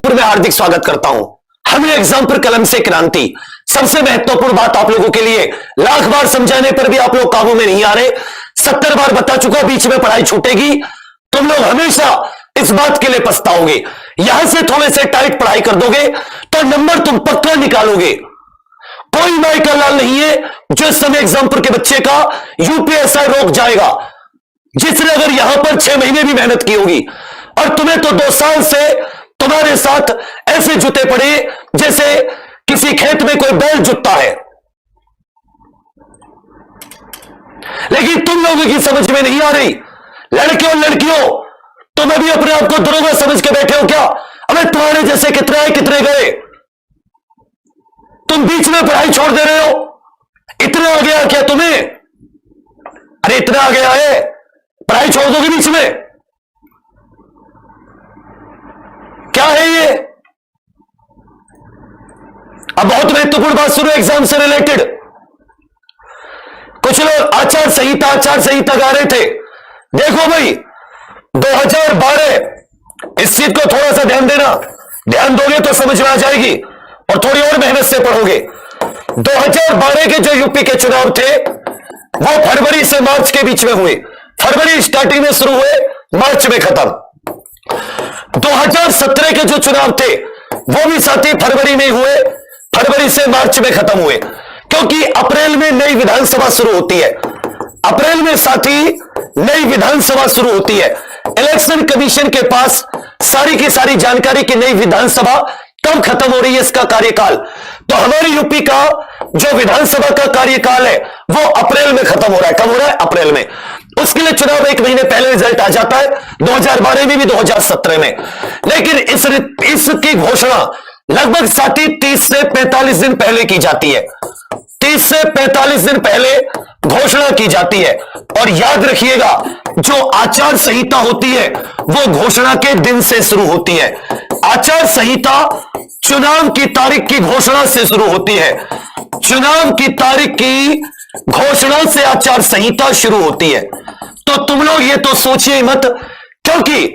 गोरखपुर में हार्दिक स्वागत करता हूं। हमें एग्जाम पर कलम से क्रांति। सबसे महत्वपूर्ण बात आप लोगों के लिए, लाख बार समझाने पर भी आप लोग काबू में नहीं आ रहे। 70 बार बता चुका, बीच में पढ़ाई छूटेगी। तुम लोग हमेशा इस बात के लिए पछताओगे। यहां से थोड़े से टाइट पढ़ाई कर दोगे तो नंबर तुम पक्का निकालोगे। कोई माई का लाल नहीं है जो इस समय एग्जाम्पल के बच्चे का यूपीएसआई रोक जाएगा, जिसने अगर यहां पर 6 महीने भी मेहनत की होगी। और तुम्हें तो 2 साल से तुम्हारे साथ ऐसे जुते पड़े जैसे किसी खेत में कोई बैल जुटता है। लेकिन तुम लोगों की समझ में नहीं आ रही। लड़के और लड़कियों, तुम अभी अपने आप को दरोगा समझ के बैठे हो क्या? अबे तुम्हारे जैसे कितने आए कितने गए। तुम बीच में पढ़ाई छोड़ दे रहे हो। इतना आ गया क्या तुम्हें? अरे इतना आ गया है, पढ़ाई छोड़ दोगे बीच में? क्या है ये? अब बहुत महत्वपूर्ण बात सुनो एग्जाम से रिलेटेड। कुछ लोग आचार संहिता गा रहे थे। देखो भाई, 2012, इस चीज को थोड़ा सा ध्यान देना। ध्यान दोगे तो समझ में आ जाएगी और थोड़ी और मेहनत से पढ़ोगे। 2012 के जो यूपी के चुनाव थे वो फरवरी से मार्च के बीच में हुए। फरवरी स्टार्टिंग में शुरू हुए, मार्च में खत्म। 2017 के जो चुनाव थे वो भी साथी फरवरी में हुए, फरवरी से मार्च में खत्म हुए, क्योंकि अप्रैल में नई विधानसभा शुरू होती है। अप्रैल में साथी नई विधानसभा शुरू होती है। इलेक्शन कमीशन के पास सारी की सारी जानकारी की नई विधानसभा कब खत्म हो रही है, इसका कार्यकाल। तो हमारी यूपी का जो विधानसभा का कार्यकाल है वो अप्रैल में खत्म हो रहा है। कब हो रहा है? अप्रैल में। उसके लिए चुनाव 1 महीने पहले रिजल्ट आ जाता है, 2012 में भी 2017 में। लेकिन इसकी घोषणा लगभग साथी 30 से 45 दिन पहले की जाती है। 30 से 45 दिन पहले घोषणा की जाती है। और याद रखिएगा, जो आचार संहिता होती है वो घोषणा के दिन से शुरू होती है। आचार संहिता चुनाव की तारीख की घोषणा से शुरू होती है। चुनाव की तारीख की घोषणा से आचार संहिता शुरू होती है। तो तुम लोग ये तो सोचिए मत, क्योंकि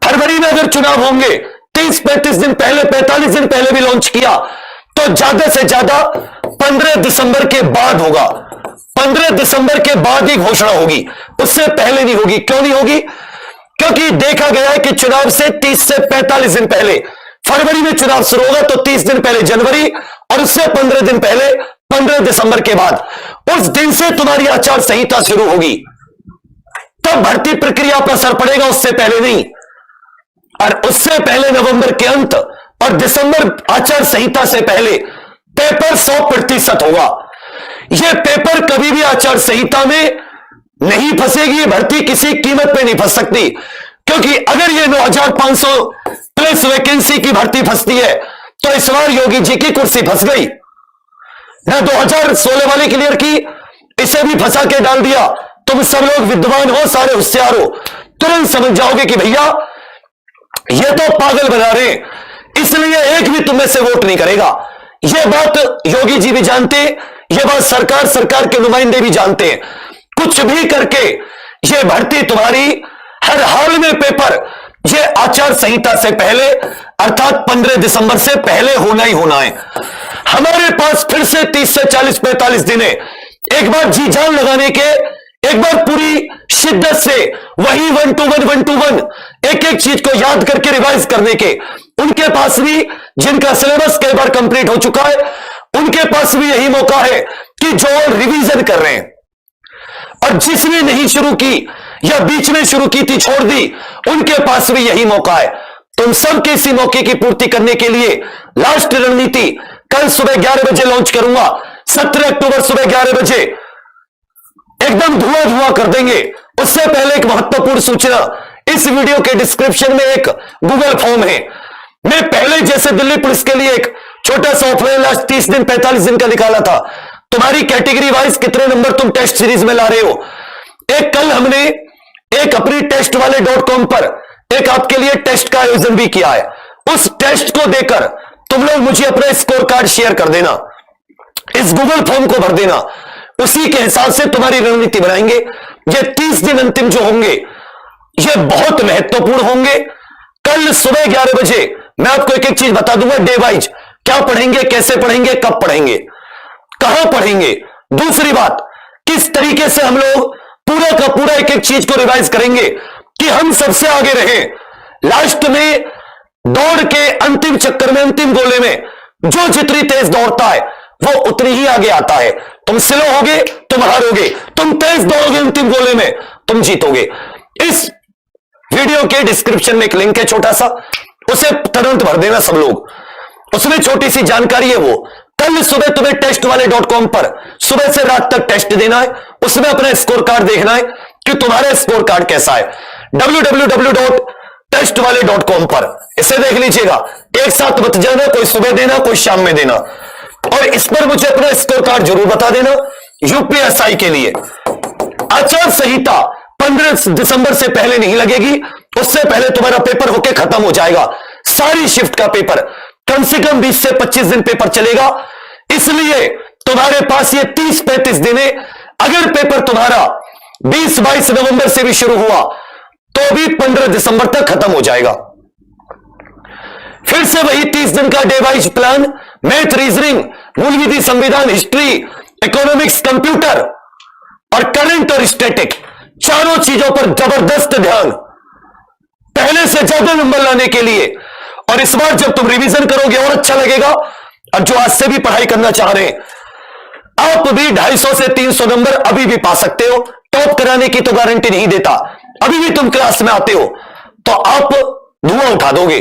फरवरी में अगर चुनाव होंगे 30-35 दिन पहले, 45 दिन पहले भी लॉन्च किया तो ज्यादा से ज्यादा 15 दिसंबर के बाद होगा। 15 दिसंबर के बाद ही घोषणा होगी, उससे पहले नहीं होगी। क्यों नहीं होगी? क्योंकि देखा गया है कि चुनाव से 30 से 45 दिन पहले, फरवरी में चुनाव शुरू होगा तो 30 दिन पहले जनवरी, और उससे 15 दिन पहले 15 दिसंबर के बाद, उस दिन से तुम्हारी आचार संहिता शुरू होगी। तब भर्ती प्रक्रिया पर असर पड़ेगा, उससे पहले नहीं। और उससे पहले नवंबर के अंत और दिसंबर आचार संहिता से पहले पेपर 100% होगा। यह पेपर कभी भी आचार संहिता में नहीं फंसेगी। ये भर्ती किसी कीमत पे नहीं फंस सकती, क्योंकि अगर ये 9,500 प्लस वैकेंसी की भर्ती फंसती है तो इस बार योगी जी की कुर्सी फंस गई ना। 2016 वाले क्लियर की, इसे भी फंसा के डाल दिया। तुम सब लोग विद्वान हो, सारे होशियार हो, तुरंत समझ जाओगे कि भैया ये तो पागल बना रहे, इसलिए एक भी तुम में से वोट नहीं करेगा। यह बात योगी जी भी जानते, यह बात सरकार के नुमाइंदे भी जानते हैं। कुछ भी करके यह भर्ती तुम्हारी हर हाल में पेपर ये आचार संहिता से पहले अर्थात 15 दिसंबर से पहले होना ही होना है। हमारे पास फिर से 30 से 40-45 दिन है, एक बार जी जान लगाने के, एक बार पूरी शिद्दत से वही 1 to 1 एक एक चीज को याद करके रिवाइज करने के। उनके पास भी, जिनका सिलेबस कई बार कंप्लीट हो चुका है, उनके पास भी यही मौका है कि जो रिवीजन कर रहे हैं। और जिसने नहीं शुरू की या बीच में शुरू की थी छोड़ दी, उनके पास भी यही मौका है। तुम सबके इसी मौके की पूर्ति करने के लिए लास्ट रणनीति कल सुबह 11 बजे लॉन्च करूंगा। 17 अक्टूबर सुबह 11 बजे एकदम धुआं कर देंगे। उससे पहले एक महत्वपूर्ण सूचना, इस वीडियो के डिस्क्रिप्शन में एक गूगल फॉर्म है। मैं पहले जैसे दिल्ली पुलिस के लिए एक छोटा सा ऑफलाइन लास्ट 30 दिन 45 दिन का निकाला था। तुम्हारी कैटेगरी वाइज कितने नंबर तुम टेस्ट सीरीज में ला रहे हो। एक कल हमने एक अपनी टेस्ट वाले .com पर एक आपके लिए टेस्ट का आयोजन भी किया है। उस टेस्ट को देकर तुम लोग मुझे अपना स्कोर कार्ड शेयर कर देना, इस गूगल फॉर्म को भर देना। उसी के हिसाब से तुम्हारी रणनीति बनाएंगे। ये 30 दिन अंतिम जो होंगे ये बहुत महत्वपूर्ण होंगे। कल सुबह 11 बजे मैं आपको एक एक चीज बता दूंगा डे वाइज, क्या पढ़ेंगे, कैसे पढ़ेंगे, कब पढ़ेंगे, कहां पढ़ेंगे। दूसरी बात, किस तरीके से हम लोग पूरा का पूरा एक एक चीज को रिवाइज करेंगे कि हम सबसे आगे रहें। लास्ट में दौड़ के अंतिम चक्कर में, अंतिम गोले में जो जितनी तेज दौड़ता है वो उतनी ही आगे आता है। तुम स्लो होगे तुम हारोगे, तुम तेज दौड़ोगे अंतिम गोले में तुम जीतोगे। इस वीडियो के डिस्क्रिप्शन में एक लिंक है छोटा सा, उसे तुरंत भर देना सब लोग। उसमें छोटी सी जानकारी है, वो कल सुबह तुम्हें टेस्टवाले.com पर सुबह से रात तक टेस्ट देना है, उसमें अपना स्कोर कार्ड देखना है कि तुम्हारा स्कोर कार्ड कैसा है। www.testwale.com पर इसे देख लीजिएगा, एक साथ मत जाना, कोई सुबह देना कोई शाम में देना। और इस पर मुझे अपना स्कोर कार्ड जरूर बता देना। यूपीएसआई के लिए आचार संहिता 15 दिसंबर से पहले नहीं लगेगी, उससे पहले तुम्हारा पेपर होके खत्म हो जाएगा। सारी शिफ्ट का पेपर कम से कम 20 से 25 दिन पेपर चलेगा, इसलिए तुम्हारे पास ये 30-35 दिन है। अगर पेपर तुम्हारा 20-22 नवंबर से भी शुरू हुआ तो भी 15 दिसंबर तक खत्म हो जाएगा। फिर से वही 30 दिन का day wise plan, math, reasoning, मूल विधि, संविधान, हिस्ट्री, इकोनॉमिक्स, कंप्यूटर और करंट और स्टैटिक, चारों चीजों पर जबरदस्त ध्यान, पहले से ज्यादा नंबर लाने के लिए। और इस बार जब तुम रिवीजन करोगे और अच्छा लगेगा। और जो आज से भी पढ़ाई करना चाह रहे हैं, आप भी 250 से 300 नंबर अभी भी पा सकते हो। टॉप कराने की तो गारंटी नहीं देता, अभी भी तुम क्लास में आते हो तो आप धुआं उठा दोगे।